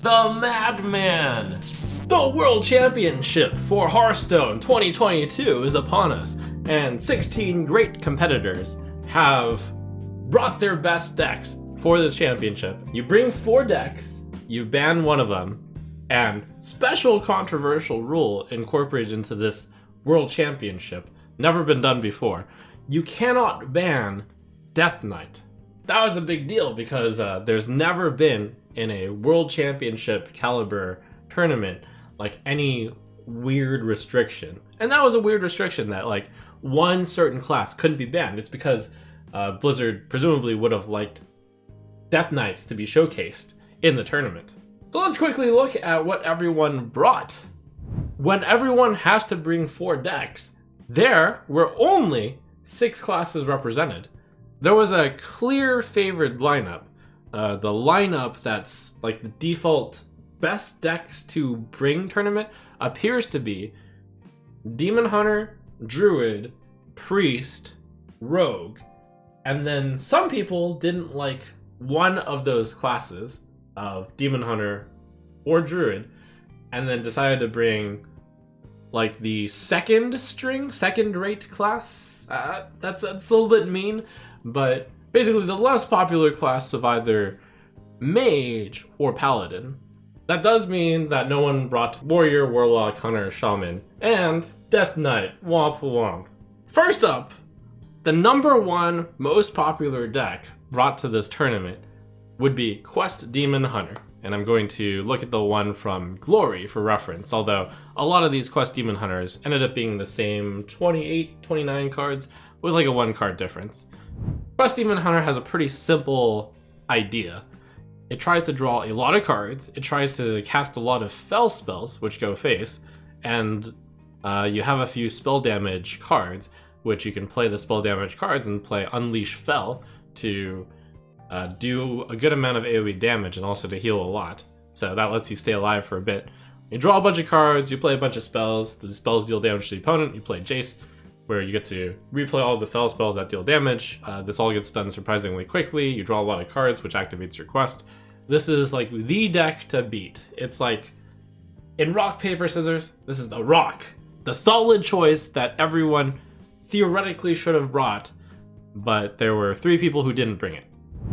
the Madman! The World Championship for Hearthstone 2022 is upon us, and 16 great competitors have brought their best decks for this championship. You bring 4 decks, you ban one of them, and special controversial rule incorporated into this World Championship, never been done before. You cannot ban Death Knight. That was a big deal because there's never been in a World Championship caliber tournament like any weird restriction. And that was a weird restriction that like one certain class couldn't be banned. It's because Blizzard presumably would have liked Death Knights to be showcased in the tournament. So let's quickly look at what everyone brought. When everyone has to bring 4 decks, there were only 6 classes represented. There was a clear favored lineup. The lineup that's like the default best decks to bring tournament appears to be Demon Hunter, Druid, Priest, Rogue. And then some people didn't like one of those classes of Demon Hunter or Druid, and then decided to bring like the second-rate class. That's a little bit mean, but basically the less popular class of either Mage or Paladin. That does mean that no one brought Warrior, Warlock, Hunter, Shaman, and Death Knight. Womp womp. First up, the number 1 most popular deck brought to this tournament would be Quest Demon Hunter. And I'm going to look at the one from Glory for reference, although a lot of these Quest Demon Hunters ended up being the same 28, 29 cards with like a 1 card difference. Quest Demon Hunter has a pretty simple idea. It tries to draw a lot of cards, it tries to cast a lot of Fel spells, which go face, and you have a few spell damage cards, which you can play the spell damage cards and play Unleash Fel to do a good amount of AoE damage and also to heal a lot. So that lets you stay alive for a bit. You draw a bunch of cards, you play a bunch of spells, the spells deal damage to the opponent, you play Jace, where you get to replay all the Fel spells that deal damage. This all gets done surprisingly quickly, you draw a lot of cards, which activates your quest. This is like the deck to beat. It's like, in rock, paper, scissors, this is the rock. The solid choice that everyone theoretically should have brought, but there were 3 people who didn't bring it.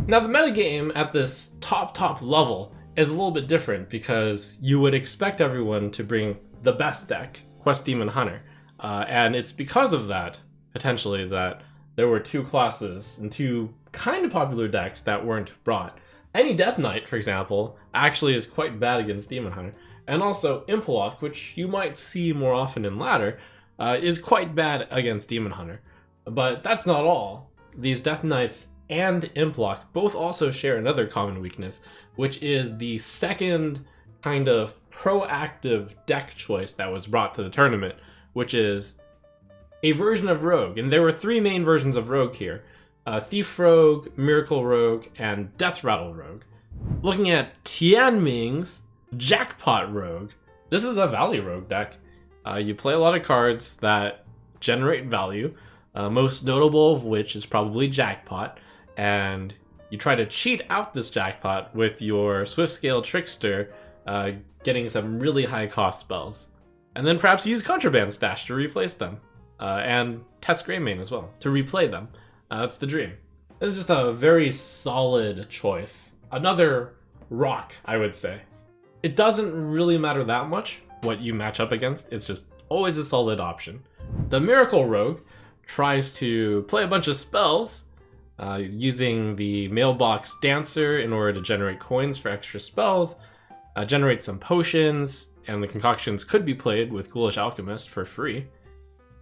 Now the metagame at this top level is a little bit different because you would expect everyone to bring the best deck, Quest Demon Hunter. And it's because of that, potentially, that there were 2 classes and 2 kind of popular decks that weren't brought. Any Death Knight, for example, actually is quite bad against Demon Hunter. And also Implock, which you might see more often in Ladder, is quite bad against Demon Hunter. But that's not all. These Death Knights and Implock both also share another common weakness, which is the second kind of proactive deck choice that was brought to the tournament, which is a version of Rogue. And there were 3 main versions of Rogue here. Thief Rogue, Miracle Rogue, and Death Rattle Rogue. Looking at Tianming's Jackpot Rogue, this is a value Rogue deck. You play a lot of cards that generate value, most notable of which is probably Jackpot, and you try to cheat out this Jackpot with your Swiftscale Trickster, getting some really high cost spells. And then perhaps use Contraband Stash to replace them, and Test Greymane as well, to replay them. That's the dream. This is just a very solid choice. Another rock, I would say. It doesn't really matter that much what you match up against, it's just always a solid option. The Miracle Rogue tries to play a bunch of spells, using the Mailbox Dancer in order to generate coins for extra spells, generate some potions, and the concoctions could be played with Ghoulish Alchemist for free.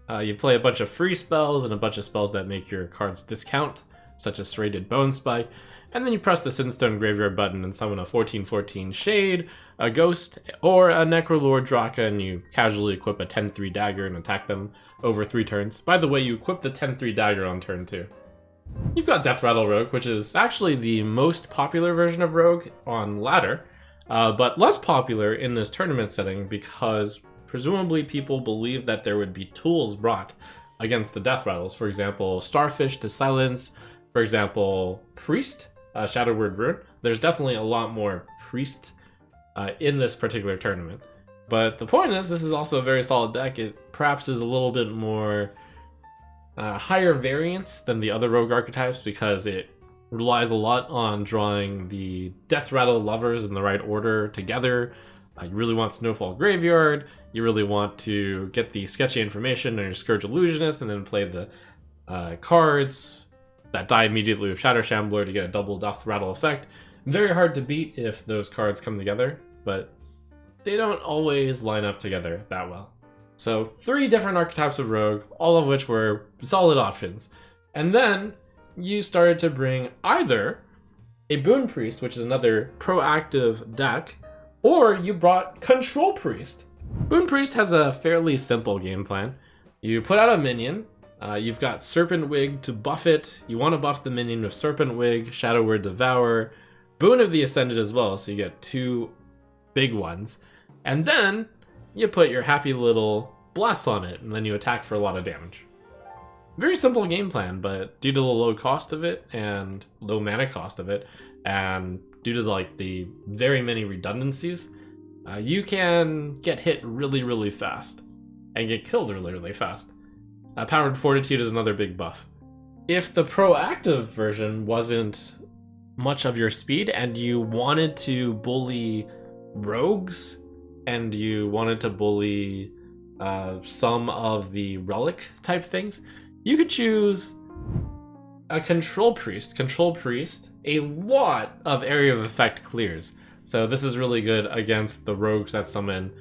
You play a bunch of free spells and a bunch of spells that make your cards discount, such as Serrated Bone Spike, and then you press the Sinstone Graveyard button and summon a 14/14 Shade, a Ghost, or a Necrolord Draka, and you casually equip a 10/3 dagger and attack them over 3 turns. By the way, you equip the 10/3 dagger on turn 2. You've got Death Rattle Rogue, which is actually the most popular version of Rogue on Ladder, but less popular in this tournament setting because presumably people believe that there would be tools brought against the Death Rattles. For example, Starfish to silence, for example, Priest, Shadow Word Rune. There's definitely a lot more Priest in this particular tournament. But the point is, this is also a very solid deck. It perhaps is a little bit more higher variance than the other rogue archetypes because it relies a lot on drawing the Death Rattle lovers in the right order together. You really want Snowfall Graveyard, you really want to get the sketchy information on your Scourge Illusionist and then play the cards that die immediately with Shatter Shambler to get a double Death Rattle effect. Very hard to beat if those cards come together, but they don't always line up together that well. So 3 different archetypes of rogue, all of which were solid options. And then you started to bring either a Boon Priest, which is another proactive deck, or you brought Control Priest. Boon Priest has a fairly simple game plan. You put out a minion, you've got Serpent Wig to buff it, you want to buff the minion with Serpent Wig, Shadow Word Devour, Boon of the Ascended as well, so you get 2 big ones. And then you put your happy little Bless on it, and then you attack for a lot of damage. Very simple game plan, but due to the low cost of it, and low mana cost of it, and due to the very many redundancies, you can get hit really fast, and get killed really fast. Powered Fortitude is another big buff. If the proactive version wasn't much of your speed, and you wanted to bully rogues, and you wanted to bully some of the relic type things, you could choose a Control Priest. Control Priest, a lot of area of effect clears. So this is really good against the rogues that summon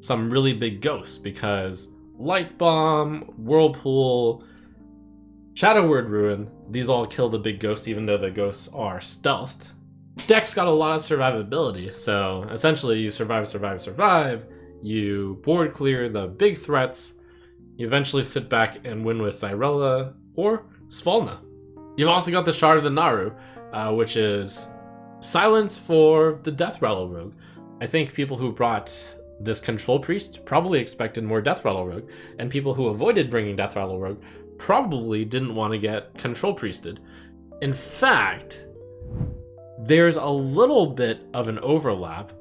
some really big ghosts, because Light Bomb, Whirlpool, Shadow Word Ruin, these all kill the big ghosts even though the ghosts are stealthed. Deck's got a lot of survivability, so essentially you survive, you board clear the big threats, you eventually sit back and win with Cyrella or Svalna. You've also got the Shard of the Naru, which is silence for the Death Rattle Rogue. I think people who brought this Control Priest probably expected more Death Rattle Rogue, and people who avoided bringing Death Rattle Rogue probably didn't want to get Control Priested. In fact, there's a little bit of an overlap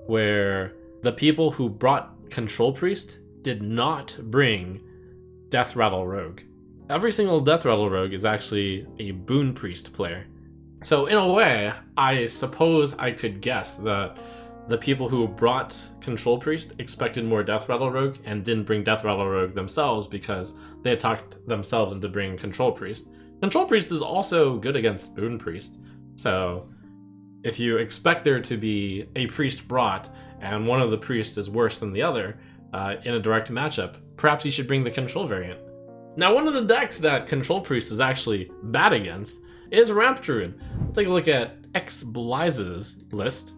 where the people who brought Control Priest did not bring Death Rattle Rogue. Every single Death Rattle Rogue is actually a Boon Priest player. So in a way, I suppose I could guess that the people who brought Control Priest expected more Death Rattle Rogue and didn't bring Death Rattle Rogue themselves because they had talked themselves into bringing Control Priest. Control Priest is also good against Boon Priest, so if you expect there to be a priest brought and one of the priests is worse than the other in a direct matchup, perhaps you should bring the Control variant. Now, one of the decks that Control Priest is actually bad against is Ramp Druid. Take a look at X Blize's list.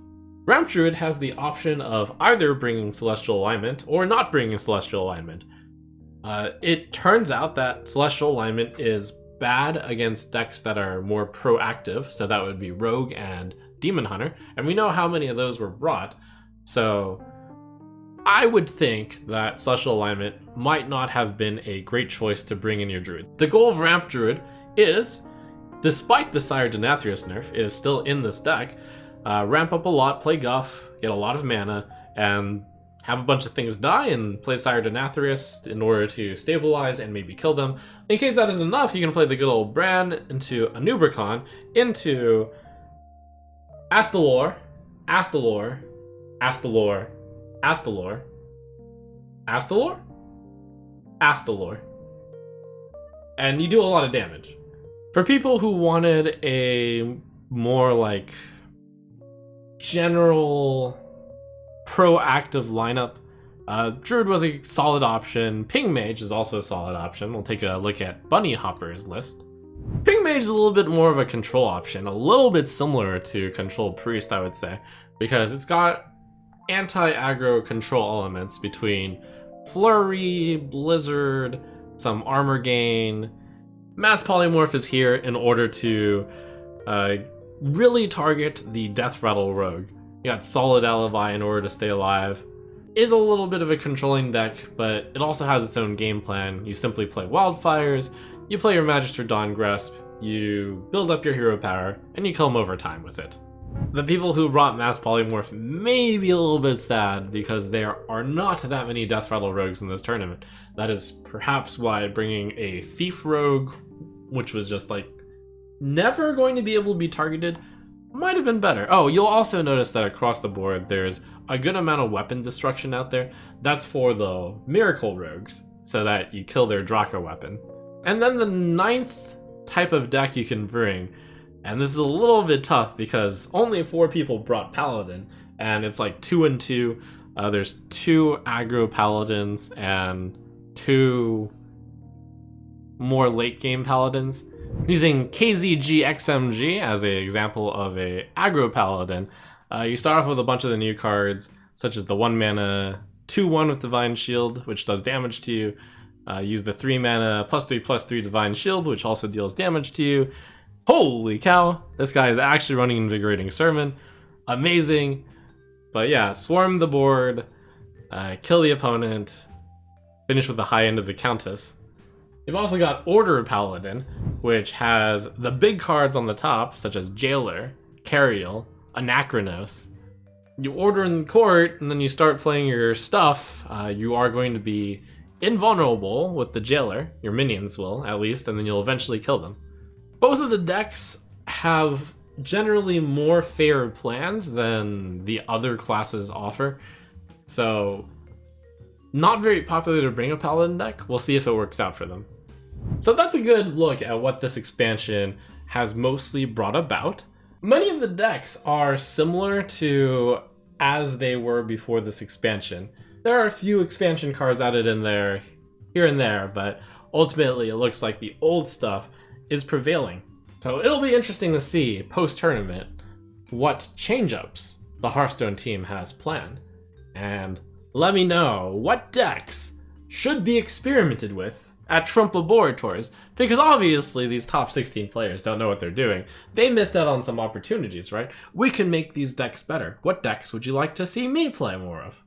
Ramp Druid has the option of either bringing Celestial Alignment or not bringing Celestial Alignment. It turns out that Celestial Alignment is bad against decks that are more proactive, so that would be Rogue and Demon Hunter, and we know how many of those were brought, so I would think that Celestial Alignment might not have been a great choice to bring in your Druid. The goal of Ramp Druid is, despite the Sire Denathrius nerf, is still in this deck. Ramp up a lot, play Guff, get a lot of mana, and have a bunch of things die and play Sire Denathrius in order to stabilize and maybe kill them. In case that isn't enough, you can play the good old Bran into a Nubricon, into Astalor, Astalor, Astalor, Astalor, Astalor, Astalor, and you do a lot of damage. For people who wanted a more general proactive lineup, Druid was a solid option. Ping Mage is also a solid option. We'll take a look at Bunny Hopper's list. Ping Mage is a little bit more of a control option, a little bit similar to Control Priest, I would say, because it's got anti-aggro control elements between Flurry, Blizzard, some armor gain. Mass Polymorph is here in order to really target the Death Rattle Rogue. You got Solid Alibi in order to stay alive. Is a little bit of a controlling deck, but it also has its own game plan. You simply play Wildfires, you play your Magister Dawn Grasp, you build up your hero power, and you kill them over time with it. The people who brought Mass Polymorph may be a little bit sad because there are not that many Death Rattle rogues in this tournament. That is perhaps why bringing a Thief rogue, which was just like never going to be able to be targeted, might have been better. Oh, you'll also notice that across the board there's a good amount of weapon destruction out there. That's for the Miracle rogues, so that you kill their Draco weapon. And then the 9th type of deck you can bring, and this is a little bit tough because only 4 people brought Paladin, and it's like 2 and 2. There's 2 aggro Paladins and 2 more late game Paladins. Using KZG XMG as an example of a aggro Paladin, you start off with a bunch of the new cards, such as the 1 mana 2/1 with Divine Shield, which does damage to you. Use the 3 mana +3/+3 Divine Shield, which also deals damage to you. Holy cow, this guy is actually running Invigorating Sermon. Amazing. But yeah, swarm the board, kill the opponent, finish with the high end of the Countess. You've also got Order Paladin, which has the big cards on the top, such as Jailer, Cariel, Anachronos. You order in court, and then you start playing your stuff. You are going to be invulnerable with the Jailer. Your minions will, at least, and then you'll eventually kill them. Both of the decks have generally more favored plans than the other classes offer, so not very popular to bring a Paladin deck. We'll see if it works out for them. So that's a good look at what this expansion has mostly brought about. Many of the decks are similar to as they were before this expansion. There are a few expansion cards added in there, here and there, but ultimately it looks like the old stuff is prevailing. So it'll be interesting to see, post-tournament, what change-ups the Hearthstone team has planned. And let me know what decks should be experimented with at Trump Laboratories, because obviously these top 16 players don't know what they're doing. They missed out on some opportunities, right? We can make these decks better. What decks would you like to see me play more of?